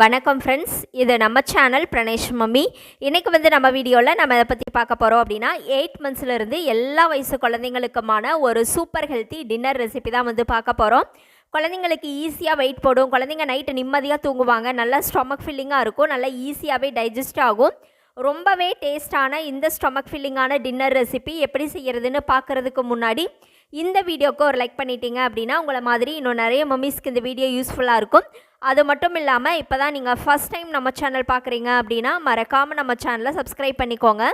வணக்கம் ஃப்ரெண்ட்ஸ், இது நம்ம சேனல் பிரணேஷ் மம்மி. இன்றைக்கி வந்து நம்ம வீடியோவில் நம்ம இதை பற்றி பார்க்க போகிறோம். அப்படின்னா 8 மந்த்ஸ்லேருந்து எல்லா வயசு குழந்தைங்களுக்குமான ஒரு சூப்பர் ஹெல்த்தி டின்னர் ரெசிபி தான் வந்து பார்க்க போகிறோம். குழந்தைங்களுக்கு ஈஸியாக வெயிட் போடும், குழந்தைங்க நைட்டு நிம்மதியாக தூங்குவாங்க, நல்லா ஸ்டொமக் ஃபில்லிங்காக இருக்கும், நல்லா ஈஸியாகவே டைஜஸ்ட் ஆகும். ரொம்பவே டேஸ்டான இந்த ஸ்டொமக் ஃபில்லிங்கான டின்னர் ரெசிபி எப்படி செய்கிறதுன்னு பார்க்குறதுக்கு முன்னாடி இந்த வீடியோவுக்கு ஒரு லைக் பண்ணிட்டீங்க அப்படின்னா உங்களை மாதிரி இன்னும் நிறைய மம்மிஸ்க்கு இந்த வீடியோ யூஸ்ஃபுல்லாக இருக்கும். அது மட்டும் இல்லாமல் இப்போ தான் நீங்கள் ஃபஸ்ட் டைம் நம்ம சேனல் பார்க்குறீங்க அப்படின்னா மறக்காமல் நம்ம சேனலை சப்ஸ்கிரைப் பண்ணிக்கோங்க.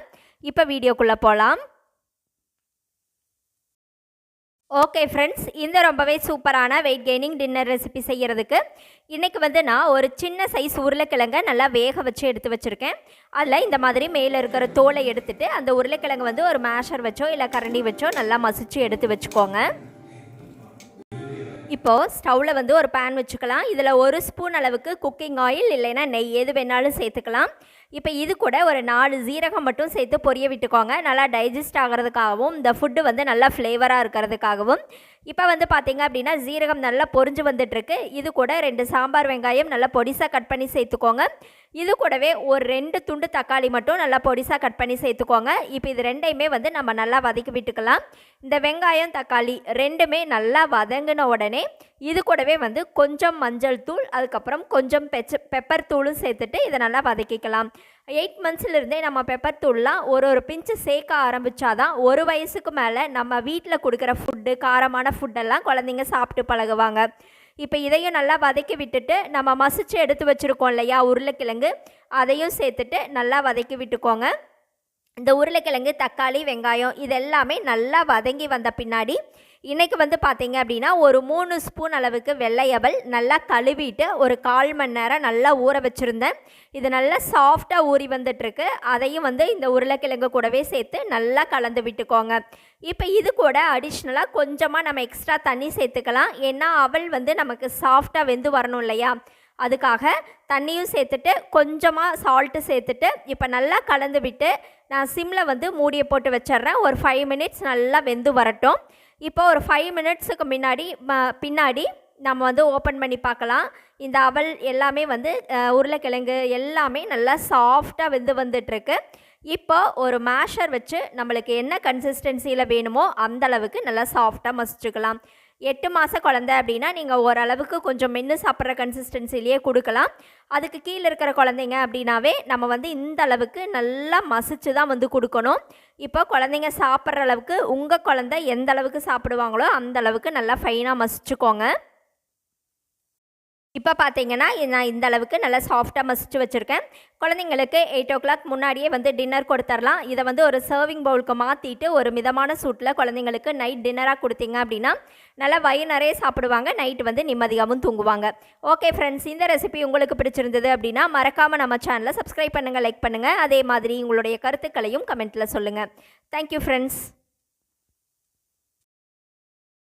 இப்போ வீடியோக்குள்ளே போகலாம். ஓகே ஃப்ரெண்ட்ஸ், இந்த ரொம்பவே சூப்பரான வெயிட் கெய்னிங் டின்னர் ரெசிபி செய்கிறதுக்கு இன்றைக்கி வந்து நான் ஒரு சின்ன சைஸ் உருளைக்கிழங்கை நல்லா வேக வச்சு எடுத்து வச்சுருக்கேன். அதில் இந்த மாதிரி மேலே இருக்கிற தோலை எடுத்துகிட்டு அந்த உருளைக்கிழங்கு வந்து ஒரு மேஷர் வச்சோ இல்லை கரண்டி வச்சோ நல்லா மசிச்சு எடுத்து வச்சுக்கோங்க. இப்போது ஸ்டவ்வில் வந்து ஒரு பேன் வச்சுக்கலாம். இதில் 1 ஸ்பூன் அளவுக்கு குக்கிங் ஆயில் இல்லைன்னா நெய் எது வேணாலும் சேர்த்துக்கலாம். இப்போ இது கூட ஒரு 4 ஜீரகம் மட்டும் சேர்த்து பொரிய விட்டுக்கோங்க. நல்லா டைஜஸ்ட் ஆகிறதுக்காகவும் இந்த ஃபுட்டு வந்து நல்லா ஃப்ளேவராக இருக்கிறதுக்காகவும். இப்போ வந்து பார்த்திங்க அப்படின்னா ஜீரகம் நல்லா பொரிஞ்சு வந்துட்டுருக்கு. இது கூட 2 சாம்பார் வெங்காயம் நல்லா பொடிசாக கட் பண்ணி சேர்த்துக்கோங்க. இது கூடவே ஒரு 2 துண்டு தக்காளி மட்டும் நல்லா பொடிசாக கட் பண்ணி சேர்த்துக்கோங்க. இப்போ இது ரெண்டையுமே வந்து நம்ம நல்லா வதக்கி விட்டுக்கலாம். இந்த வெங்காயம் தக்காளி ரெண்டுமே நல்லா வதங்கின உடனே இது கூடவே வந்து கொஞ்சம் மஞ்சள் தூள், அதுக்கப்புறம் கொஞ்சம் பெப்பர் தூளும் சேர்த்துட்டு இதை நல்லா வதக்கிக்கலாம். 8 மந்த்ஸ்லேருந்தே நம்ம பெப்பர் தூள்லாம் ஒரு பிஞ்சு சேர்க்க ஆரம்பித்தாதான் 1 வயசுக்கு மேலே நம்ம வீட்டில் கொடுக்குற ஃபுட்டு, காரமான ஃபுட்டெல்லாம் குழந்தைங்க சாப்பிட்டு பழகுவாங்க. இப்போ இதையும் நல்லா வதக்கி விட்டுட்டு நம்ம மசிச்சு எடுத்து வச்சுருக்கோம் இல்லையா உருளைக்கிழங்கு, அதையும் சேர்த்துட்டு நல்லா வதக்கி விட்டுக்கோங்க. இந்த உருளைக்கிழங்கு தக்காளி வெங்காயம் இதெல்லாமே நல்லா வதங்கி வந்த பின்னாடி இன்றைக்கி வந்து பார்த்திங்க அப்படின்னா ஒரு 3 ஸ்பூன் அளவுக்கு வெள்ளை அவல் நல்லா கழுவிட்டு ஒரு 1/4 மணி நேரம் நல்லா ஊற வச்சுருந்தேன். இது நல்லா சாஃப்டாக ஊறி வந்துட்டுருக்கு. அதையும் வந்து இந்த உருளைக்கிழங்கு கூடவே சேர்த்து நல்லா கலந்து விட்டுக்கோங்க. இப்போ இது கூட அடிஷ்னலாக கொஞ்சமாக நம்ம எக்ஸ்ட்ரா தண்ணி சேர்த்துக்கலாம். ஏன்னா அவல் வந்து நமக்கு சாஃப்டாக வெந்து வரணும் இல்லையா, அதுக்காக தண்ணியும் சேர்த்துட்டு கொஞ்சமாக சால்ட்டு சேர்த்துட்டு இப்போ நல்லா கலந்து விட்டு நான் சிம்மில் வந்து மூடியை போட்டு வச்சிட்றேன். ஒரு 5 மினிட்ஸ் நல்லா வெந்து வரட்டும். இப்போ ஒரு 5 மினிட்ஸுக்கு பின்னாடி நம்ம வந்து ஓப்பன் பண்ணி பார்க்கலாம். இந்த அவல் எல்லாமே வந்து உருளைக்கிழங்கு எல்லாமே நல்லா சாஃப்டாக வெந்து வந்துட்டுருக்கு. இப்போ ஒரு மேஷர் வச்சு நம்மளுக்கு என்ன கன்சிஸ்டன்சியில் வேணுமோ அந்தளவுக்கு நல்லா சாஃப்டாக மசிச்சுக்கலாம். 8 மாத குழந்தை அப்படின்னா நீங்கள் ஓரளவுக்கு கொஞ்சம் மென்று சாப்பிட்ற கன்சிஸ்டன்சிலேயே கொடுக்கலாம். அதுக்கு கீழே இருக்கிற குழந்தைங்க அப்படின்னாவே நம்ம வந்து இந்த அளவுக்கு நல்லா மசிச்சு தான் வந்து கொடுக்கணும். இப்போ குழந்தைங்க சாப்பிட்ற அளவுக்கு உங்கள் குழந்தை எந்த அளவுக்கு சாப்பிடுவாங்களோ அந்த அளவுக்கு நல்லா ஃபைனாக மசிச்சுக்கோங்க. இப்போ பார்த்தீங்கன்னா நான் இந்த அளவுக்கு நல்லா சாஃப்டாக மசிச்சு வச்சுருக்கேன். குழந்தைங்களுக்கு 8 o'clock முன்னாடியே வந்து டின்னர் கொடுத்துடலாம். இதை வந்து ஒரு சர்விங் பவுலுக்கு மாற்றிட்டு ஒரு மிதமான சூட்டில் குழந்தைங்களுக்கு நைட் டின்னராக கொடுத்தீங்க அப்படின்னா நல்லா வயிறு நிறைய சாப்பிடுவாங்க, நைட்டு வந்து நிம்மதியாகவும் தூங்குவாங்க. ஓகே ஃப்ரெண்ட்ஸ், இந்த ரெசிபி உங்களுக்கு பிடிச்சிருந்தது அப்படின்னா மறக்காமல் நம்ம சேனலை சப்ஸ்கிரைப் பண்ணுங்கள், லைக் பண்ணுங்கள். அதே மாதிரி உங்களுடைய கருத்துக்களையும் கமெண்ட்டில் சொல்லுங்கள். Thank you friends.